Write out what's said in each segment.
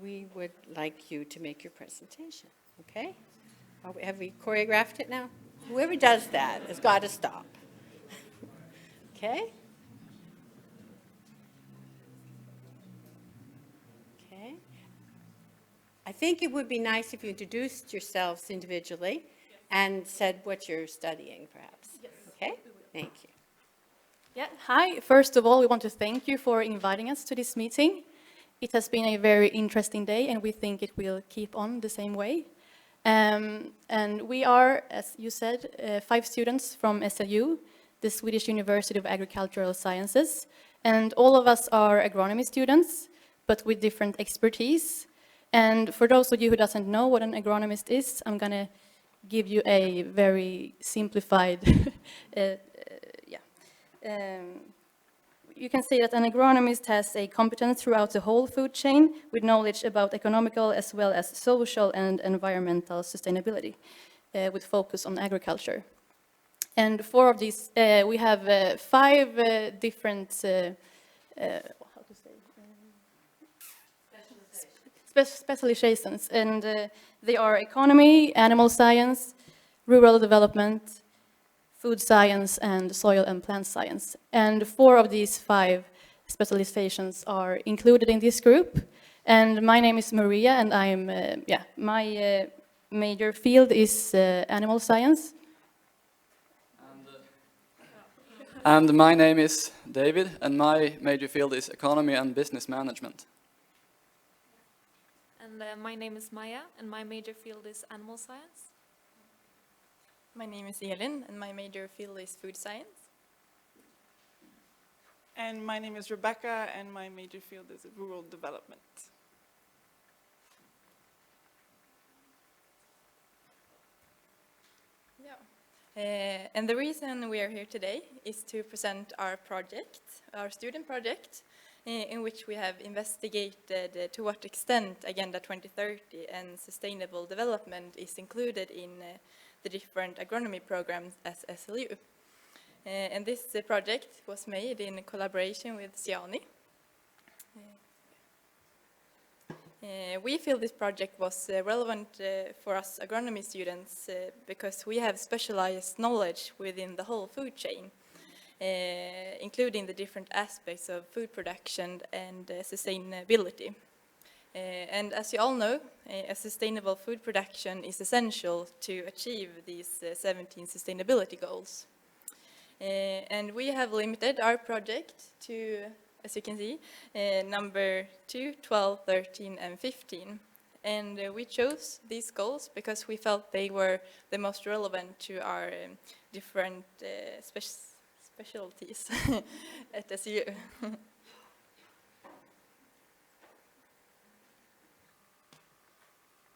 we would like you to make your presentation, okay? Have we choreographed it now? Whoever does that has got to stop. Okay? Okay. I think it would be nice if you introduced yourselves individually and said what you're studying, perhaps. Yes. Okay? Thank you. Yeah. Hi. First of all, we want to thank you for inviting us to this meeting. It has been a very interesting day, and we think it will keep on the same way. And we are, as you said, 5 students from SLU, the Swedish University of Agricultural Sciences. And all of us are agronomy students, but with different expertise. And for those of you who doesn't know what an agronomist is, I'm going to give you a very simplified you can say that an agronomist has a competence throughout the whole food chain with knowledge about economical as well as social and environmental sustainability with focus on agriculture. And 4 of these, we have 5 different specializations, and they are economy, animal science, rural development, food science, and soil and plant science. And 4 of these 5 specializations are included in this group. And my name is Maria, and I'm, my major field is animal science. And my name is David, and my major field is economy and business management. And my name is Maja, and my major field is animal science. My name is Elin, and my major field is food science. And my name is Rebecca, and my major field is rural development. Yeah. And the reason we are here today is to present our project, our student project, in which we have investigated to what extent Agenda 2030 and sustainable development is included in the different agronomy programs at SLU. And this project was made in collaboration with SIANI. We feel this project was relevant for us agronomy students because we have specialized knowledge within the whole food chain, including the different aspects of food production and sustainability. And as you all know, a sustainable food production is essential to achieve these 17 sustainability goals. And we have limited our project to, as you can see, number 2, 12, 13, and 15. And we chose these goals because we felt they were the most relevant to our different specialties at SLU.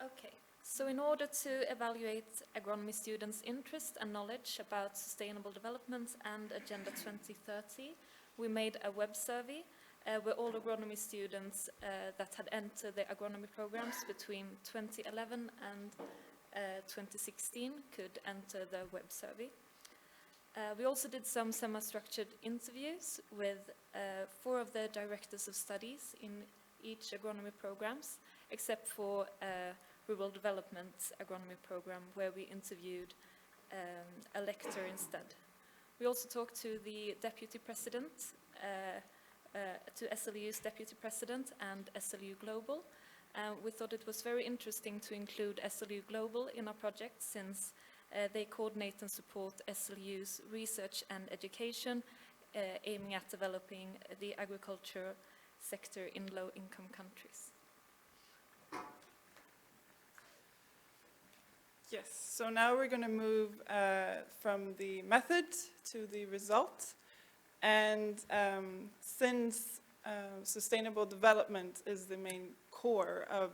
Okay, so in order to evaluate agronomy students' interest and knowledge about sustainable development and Agenda 2030, we made a web survey where all agronomy students that had entered the agronomy programs between 2011 and 2016 could enter the web survey. We also did some semi-structured interviews with 4 of the directors of studies in each agronomy programs, except for rural development agronomy program, where we interviewed a lecturer instead. We also talked to the deputy president, to SLU's deputy president and SLU Global. We thought it was very interesting to include SLU Global in our project, since they coordinate and support SLU's research and education, aiming at developing the agriculture sector in low-income countries. Yes, so now we're going to move from the method to the result. And since sustainable development is the main core of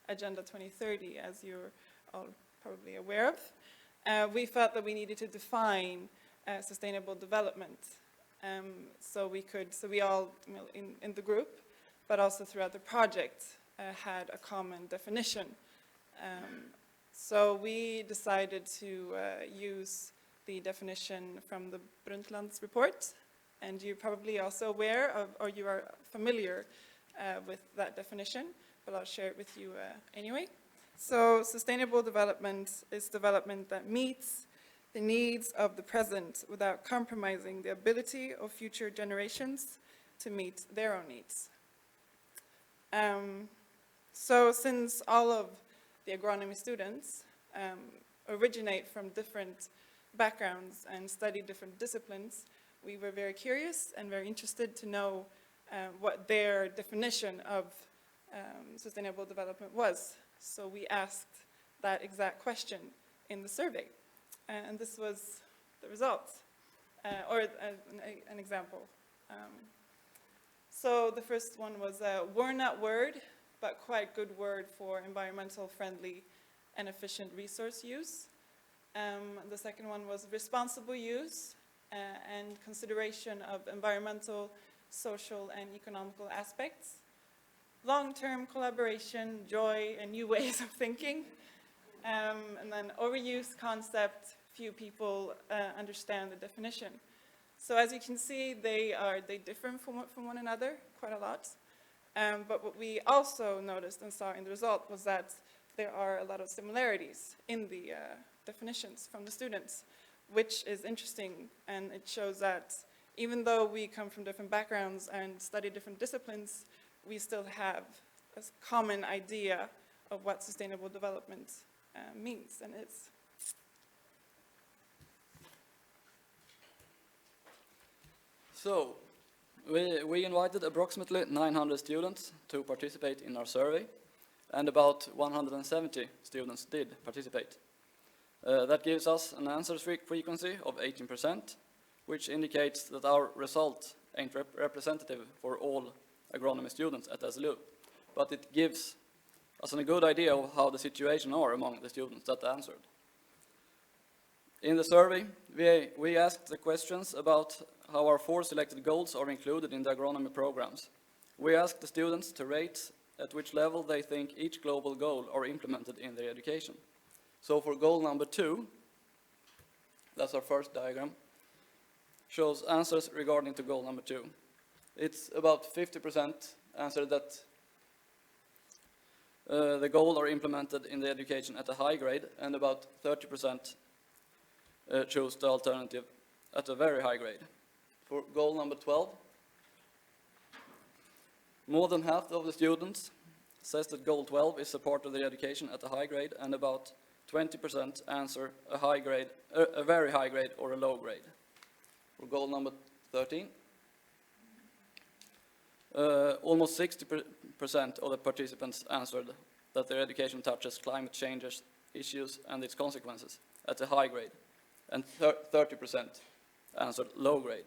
Agenda 2030, as you're all probably aware of, we felt that we needed to define sustainable development. So we all, in the group, but also throughout the project, had a common definition. So we decided to use the definition from the Brundtland's report, and you're probably also aware of, or you are familiar with that definition, but I'll share it with you anyway. So sustainable development is development that meets the needs of the present without compromising the ability of future generations to meet their own needs. So since all of the agronomy students originate from different backgrounds and study different disciplines, we were very curious and very interested to know what their definition of sustainable development was. So we asked that exact question in the survey. And this was the results, or an example. So the first one was a word not word, but quite good word for environmental friendly and efficient resource use. The second one was responsible use and consideration of environmental, social, and economical aspects. Long-term collaboration, joy, and new ways of thinking. And then overuse concept, few people understand the definition. So as you can see, they differ from one another quite a lot. But what we also noticed and saw in the result was that there are a lot of similarities in the definitions from the students, which is interesting, and it shows that even though we come from different backgrounds and study different disciplines, we still have a common idea of what sustainable development means and is. So, we invited approximately 900 students to participate in our survey, and about 170 students did participate. That gives us an answer frequency of 18%, which indicates that our result ain't representative for all agronomy students at SLU, but it gives us a good idea of how the situation are among the students that answered. In the survey, we asked the questions about how our 4 selected goals are included in the agronomy programs. We asked the students to rate at which level they think each global goal are implemented in their education. So for goal number 2, that's our first diagram, shows answers regarding to goal number 2. It's about 50% answer that the goal are implemented in the education at a high grade, and about 30% chose the alternative at a very high grade. For goal number 12, more than half of the students says that goal 12 is a part of their education at a high grade, and about 20% answer a high grade, a very high grade or a low grade. For goal number 13, almost 60% of the participants answered that their education touches climate change issues and its consequences at a high grade, and 30% answered low grade.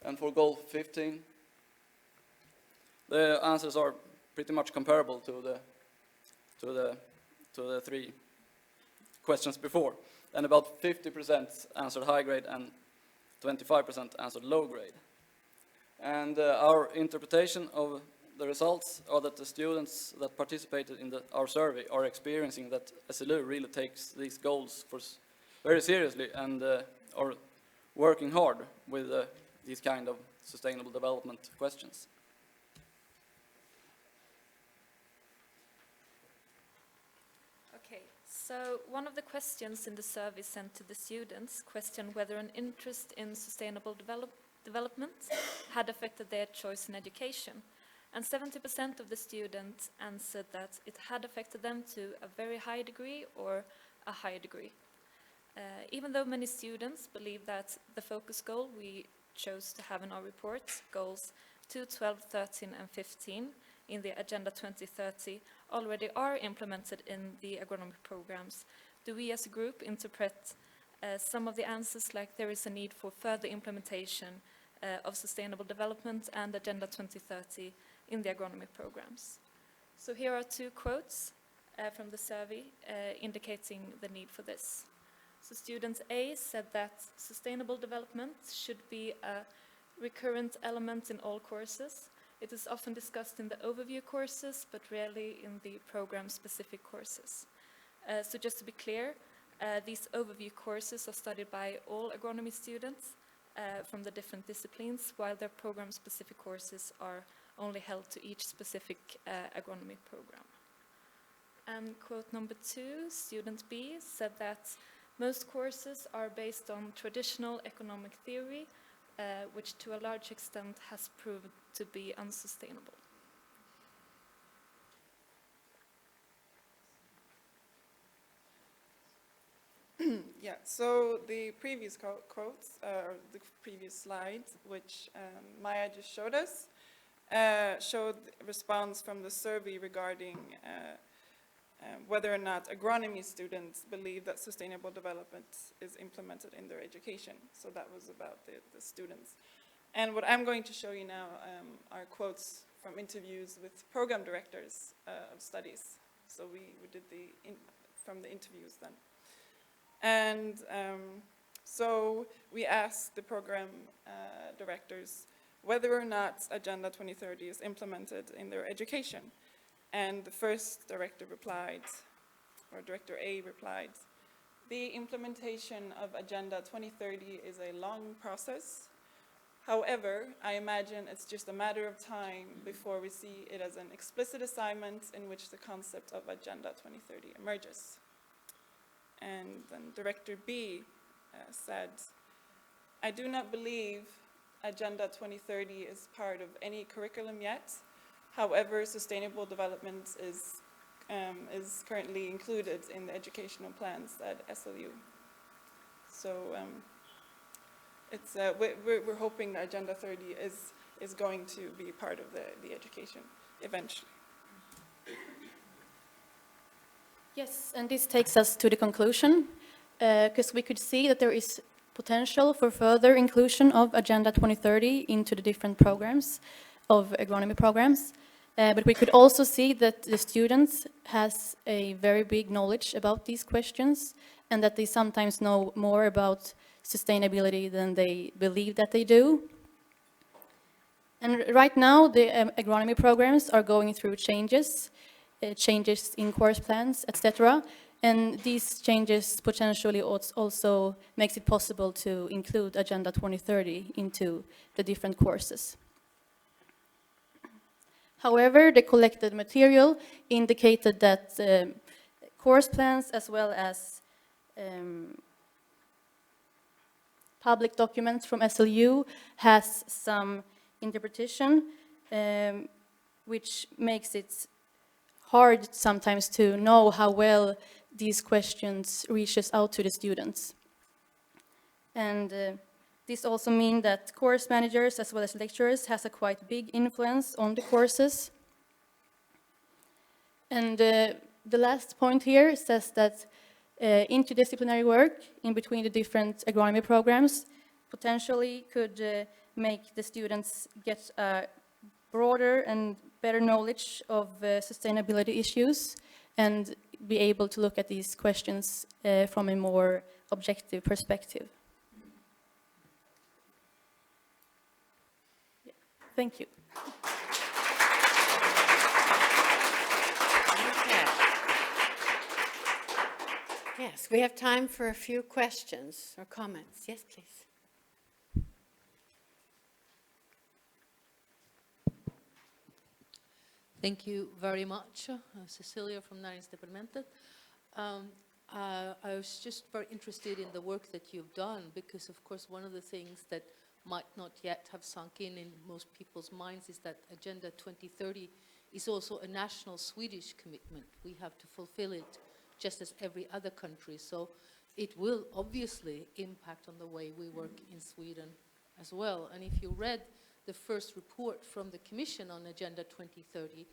And for goal 15, the answers are pretty much comparable to the 3 questions before, and about 50% answered high grade and 25% answered low grade. And our interpretation of the results are that the students that participated in our survey are experiencing that SLU really takes these goals very seriously and are working hard with these kind of sustainable development questions. Okay, so one of the questions in the survey sent to the students questioned whether an interest in sustainable development had affected their choice in education. And 70% of the students answered that it had affected them to a very high degree or a high degree. Even though many students believe that the focus goal we chose to have in our report, goals 2, 12, 13 and 15 in the Agenda 2030 already are implemented in the agronomy programs, do we as a group interpret some of the answers like there is a need for further implementation of sustainable development and Agenda 2030 in the agronomy programs? So here are 2 quotes from the survey indicating the need for this. So student A said that sustainable development should be a recurrent element in all courses. It is often discussed in the overview courses, but rarely in the program-specific courses. So just to be clear, these overview courses are studied by all agronomy students from the different disciplines, while their program-specific courses are only held to each specific agronomy program. And quote number 2, student B said that most courses are based on traditional economic theory, which to a large extent has proved to be unsustainable. Yeah, so the previous quotes, or the previous slides, which Maja just showed us, showed response from the survey regarding whether or not agronomy students believe that sustainable development is implemented in their education. So that was about the students. And what I'm going to show you now are quotes from interviews with program directors of studies. So we did from the interviews then. And so we asked the program directors whether or not Agenda 2030 is implemented in their education. And the first director replied, or Director A replied, the implementation of Agenda 2030 is a long process. However, I imagine it's just a matter of time before we see it as an explicit assignment in which the concept of Agenda 2030 emerges. And then Director B said, I do not believe Agenda 2030 is part of any curriculum yet. However, sustainable development is currently included in the educational plans at SLU. So we're hoping that Agenda 30 is going to be part of the education eventually. Yes, and this takes us to the conclusion, because we could see that there is potential for further inclusion of Agenda 2030 into the different programs of agronomy programs. But we could also see that the students has a very big knowledge about these questions, and that they sometimes know more about sustainability than they believe that they do. And right now, the agronomy programs are going through changes in course plans, etc. And these changes potentially also makes it possible to include Agenda 2030 into the different courses. However, the collected material indicated that course plans as well as public documents from SLU has some interpretation which makes it hard sometimes to know how well these questions reaches out to the students. And this also means that course managers as well as lecturers has a quite big influence on the courses. And the last point here says that interdisciplinary work in between the different agronomy programs potentially could make the students get a broader and better knowledge of sustainability issues and be able to look at these questions from a more objective perspective. Yeah. Thank you. Okay. Yes, we have time for a few questions or comments. Yes, please. Thank you very much, Cecilia from Näringsdepartementet. I was just very interested in the work that you've done because, of course, one of the things that might not yet have sunk in most people's minds is that Agenda 2030 is also a national Swedish commitment. We have to fulfill it just as every other country. So it will obviously impact on the way we work in Sweden as well. And if you read the first report from the Commission on Agenda 2030,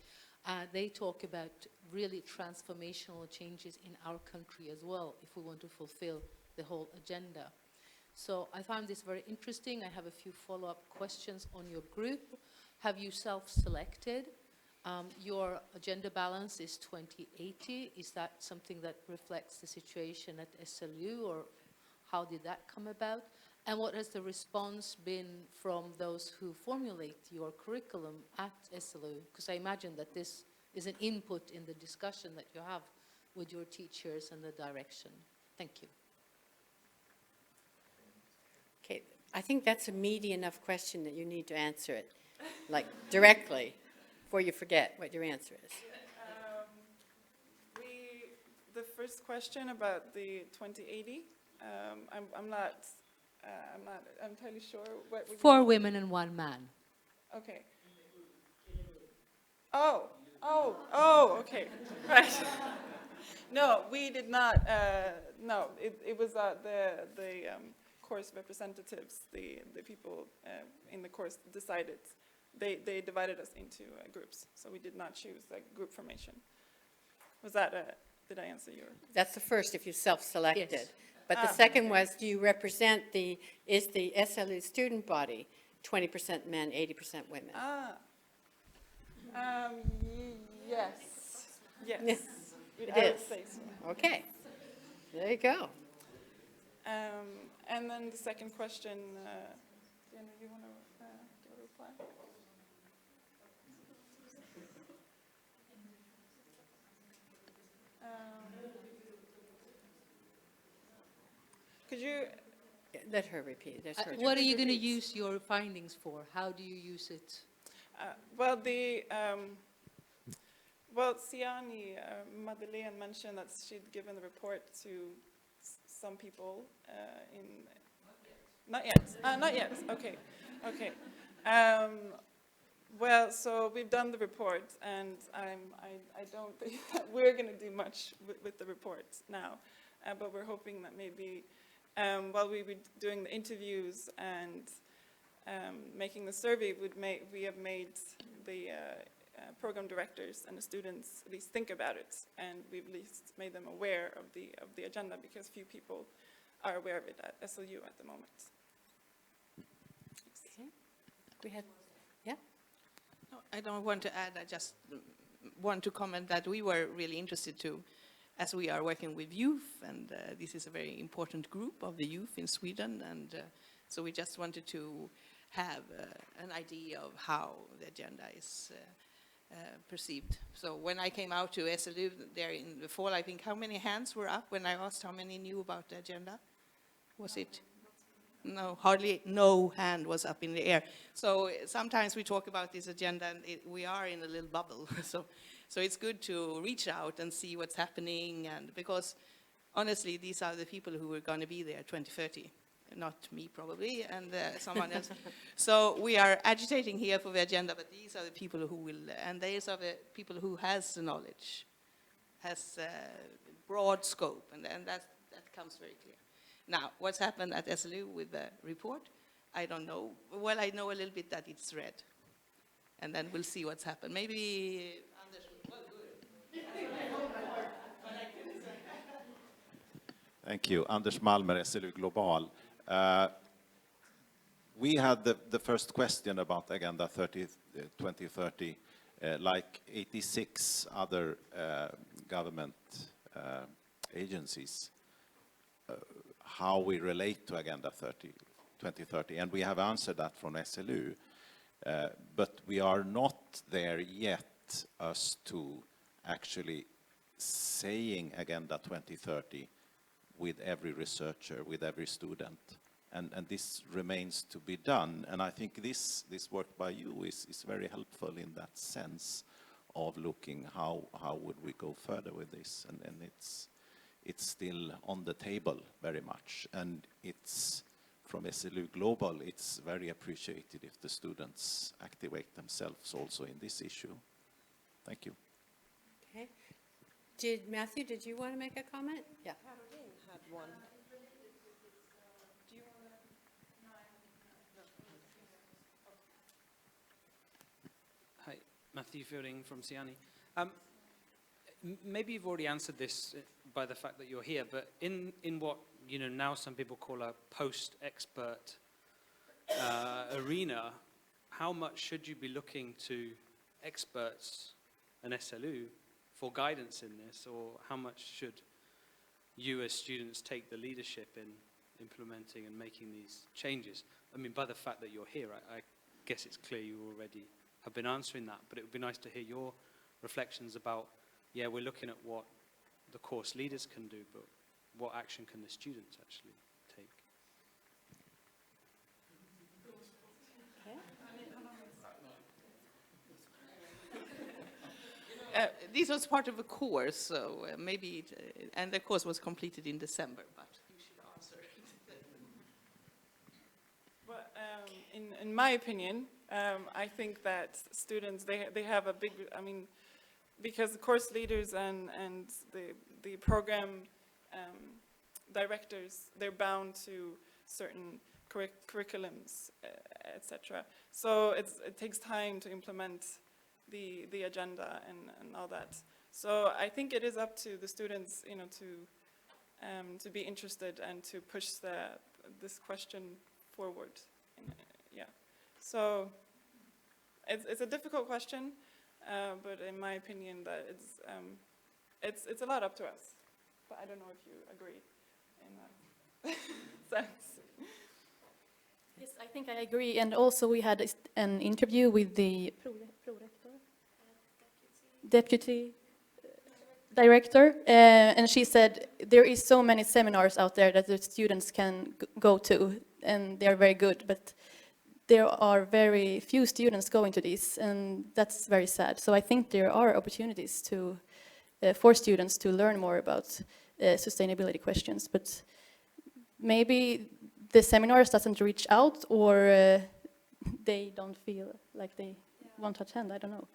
they talk about really transformational changes in our country as well, if we want to fulfill the whole agenda. So I found this very interesting. I have a few follow-up questions on your group. Have you self-selected? Your agenda balance is 2080. Is that something that reflects the situation at SLU, or how did that come about? And what has the response been from those who formulate your curriculum at SLU? Because I imagine that this is an input in the discussion that you have with your teachers and the direction. Thank you. Okay, I think that's a meaty enough question that you need to answer it, like, directly. before you forget what your answer is. The first question about the 2080, I'm not entirely sure what. 4 women and 1 man. Okay. Okay, right. No, we did not, no, it was the course representatives, the people in the course decided. They divided us into groups, so we did not choose a group formation. Was that did I answer your? That's the first, if you self-selected. Yes. But the second was, do you represent is the SLU student body 20% men, 80% women? Yes. Yes. Yes, I it would is. say so. Okay, there you go. And then the second question, Diana, do you want to give a reply? Could you? Let her repeat. That's her What are you going to repeat? use your findings for? How do you use it? Well, SIANI, Madeleine mentioned that she'd given the report to some people Not yet. Not yet. Okay. Okay. Well, so we've done the report, and I don't think that we're going to do much with the report now, but we're hoping that maybe while we were doing the interviews and making the survey, we have made the program directors and the students at least think about it, and we've at least made them aware of the agenda, because few people are aware of it at SLU at the moment. Okay. We have, yeah? No, I don't want to add, I just want to comment that we were really interested to, as we are working with youth, and this is a very important group of the youth in Sweden, and so we just wanted to have an idea of how the agenda is perceived. So when I came out to SLU there in the fall, I think how many hands were up when I asked how many knew about the agenda? Was it? No, hardly no hand was up in the air. So sometimes we talk about this agenda and we are in a little bubble. So it's good to reach out and see what's happening, and because honestly, these are the people who are going to be there 2030. Not me probably, and someone else. So we are agitating here for the agenda, but these are the people who will, and these are the people who has the knowledge, has broad scope, and that comes very clear. Now, what's happened at SLU with the report, I don't know. Well, I know a little bit that it's red, and then we'll see what's happened. Maybe Anders, well, good. Thank you. Anders Malmer, SLU Global. We had the first question about Agenda 2030, like 86 other government agencies, how we relate to Agenda 2030. And we have answered that from SLU, but we are not there yet as to actually saying Agenda 2030 with every researcher, with every student. And this remains to be done. And I think this work by you is very helpful in that sense of looking how would we go further with this. And it's still on the table very much. And it's, from SLU Global, it's very appreciated if the students activate themselves also in this issue. Thank you. Okay. Matthew, did you want to make a comment? Yeah. Had one. Hi, Matthew Fielding from SIANI. Maybe you've already answered this by the fact that you're here, but in what now some people call a post-expert arena, how much should you be looking to experts and SLU for guidance in this, or how much should you as students take the leadership in implementing and making these changes? I mean, by the fact that you're here, I guess it's clear you already have been answering that, but it would be nice to hear your reflections about, yeah, we're looking at what the course leaders can do, but what action can the students actually take? This was part of a course, so maybe, and the course was completed in December, but you should answer. Well, in my opinion, I think that students, they have a big, I mean, because the course leaders and the program directors, they're bound to certain curriculums, etc. So it takes time to implement the agenda and all that. So I think it is up to the students, you know, to be interested and to push this question forward. Yeah. So it's a difficult question, but in my opinion, that it's a lot up to us. But I don't know if you agree in that sense. Yes, I think I agree. And also we had an interview with the deputy director, and she said there is so many seminars out there that the students can go to, and they are very good, but there are very few students going to these, and that's very sad. So I think there are opportunities to for students to learn more about sustainability questions, but maybe the seminars doesn't reach out, or they don't feel like they want to attend. I don't know.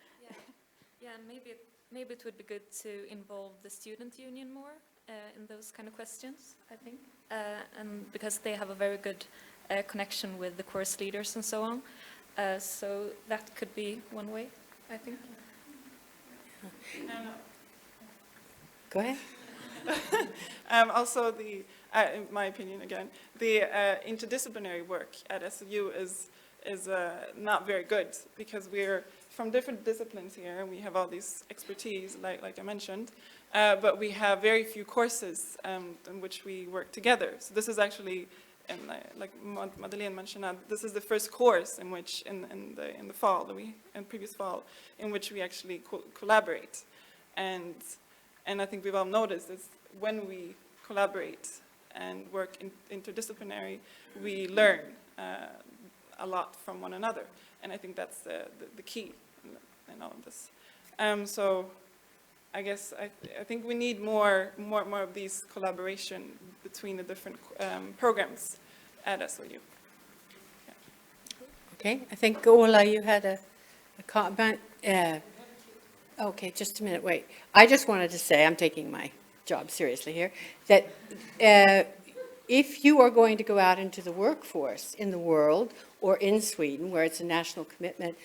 Yeah, and maybe it would be good to involve the student union more in those kind of questions, I think, and because they have a very good connection with the course leaders and so on. So that could be one way, I think. Go ahead. Also, in my opinion, again, the interdisciplinary work at SLU is not very good, because we're from different disciplines here, and we have all these expertise, like I mentioned, but we have very few courses in which we work together. So this is actually, and like Madeleine mentioned, this is the first course in which in the fall, in previous fall, in which we actually collaborate, and I think we've all noticed is when we collaborate and work interdisciplinary, we learn a lot from one another, and I think that's the key in all of this. So I guess I think we need more of these collaboration between the different programs at SLU. Yeah. Okay, I think Ola, you had a comment. Okay, just a minute, wait. I just wanted to say, I'm taking my job seriously here, that if you are going to go out into the workforce in the world or in Sweden, where it's a national commitment,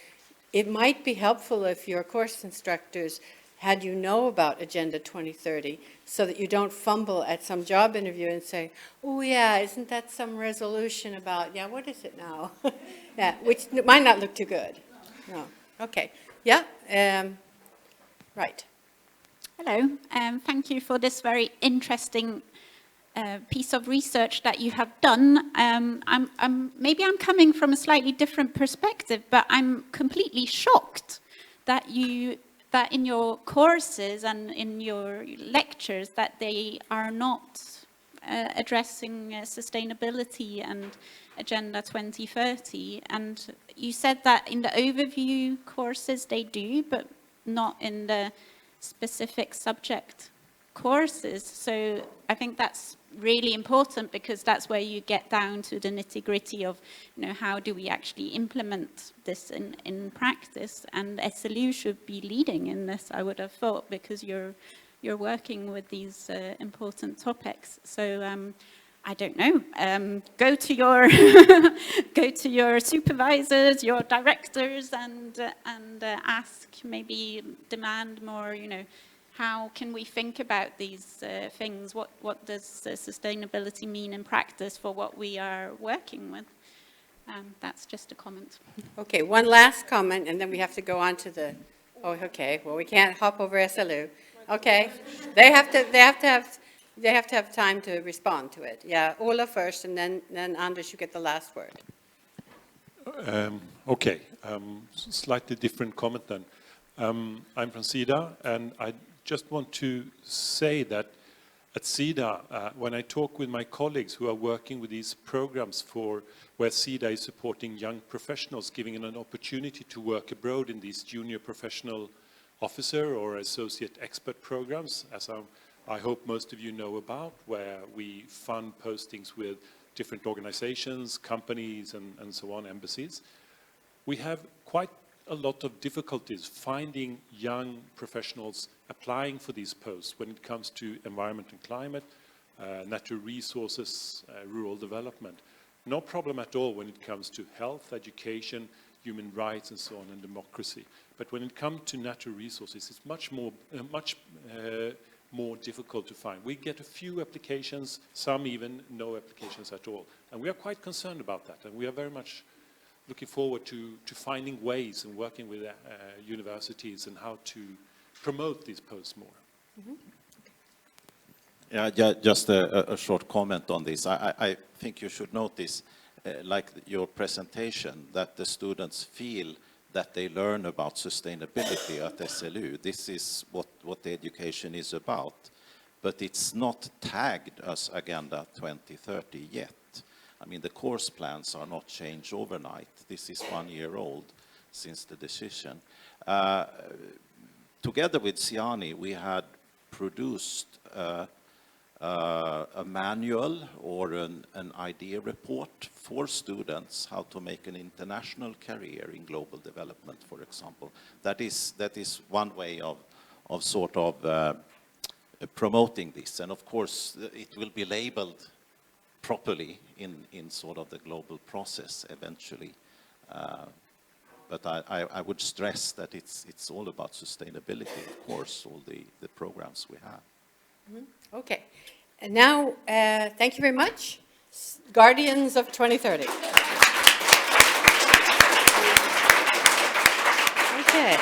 it might be helpful if your course instructors had you know about Agenda 2030, so that you don't fumble at some job interview and say, oh yeah, isn't that some resolution about, yeah, what is it now? Yeah, which might not look too good. No, okay. Yeah, right. Hello, thank you for this very interesting piece of research that you have done. Maybe I'm coming from a slightly different perspective, but I'm completely shocked that in your courses and in your lectures that they are not addressing sustainability and Agenda 2030. And you said that in the overview courses they do, but not in the specific subject courses. So I think that's really important, because that's where you get down to the nitty-gritty of, you know, how do we actually implement this in practice, and SLU should be leading in this, I would have thought, because you're working with these important topics. So I don't know, go to your go to your supervisors, your directors, and ask, maybe demand more, you know, how can we think about these things? What does sustainability mean in practice for what we are working with? That's just a comment. Okay, one last comment, and then we have to go on to the, oh, okay, well, we can't hop over SLU. Okay, they have to have time to respond to it. Yeah, Ola first, and then Anders, you get the last word. Okay, slightly different comment then. I'm from SIDA, and I just want to say that at SIDA, when I talk with my colleagues who are working with these programs where SIDA is supporting young professionals, giving them an opportunity to work abroad in these junior professional officer or associate expert programs, as I hope most of you know about, where we fund postings with different organizations, companies, and so on, embassies. We have quite a lot of difficulties finding young professionals applying for these posts when it comes to environment and climate, natural resources, rural development. No problem at all when it comes to health, education, human rights, and so on, and democracy. But when it comes to natural resources, it's much more difficult to find. We get a few applications, some even no applications at all. And we are quite concerned about that, and we are very much looking forward to finding ways and working with universities and how to promote these posts more. Mm-hmm. Yeah, just a short comment on this. I think you should notice, like your presentation, that the students feel that they learn about sustainability at SLU. This is what the education is about, but it's not tagged as Agenda 2030 yet. I mean, the course plans are not changed overnight. This is 1 year old since the decision. Together with SIANI, we had produced a manual or an idea report for students how to make an international career in global development, for example. That is one way of sort of promoting this. And of course, it will be labeled properly in sort of the global process eventually. But I would stress that it's all about sustainability, of course, all the programs we have. Mm-hmm. Okay. And now, thank you very much. Guardians of 2030. Okay.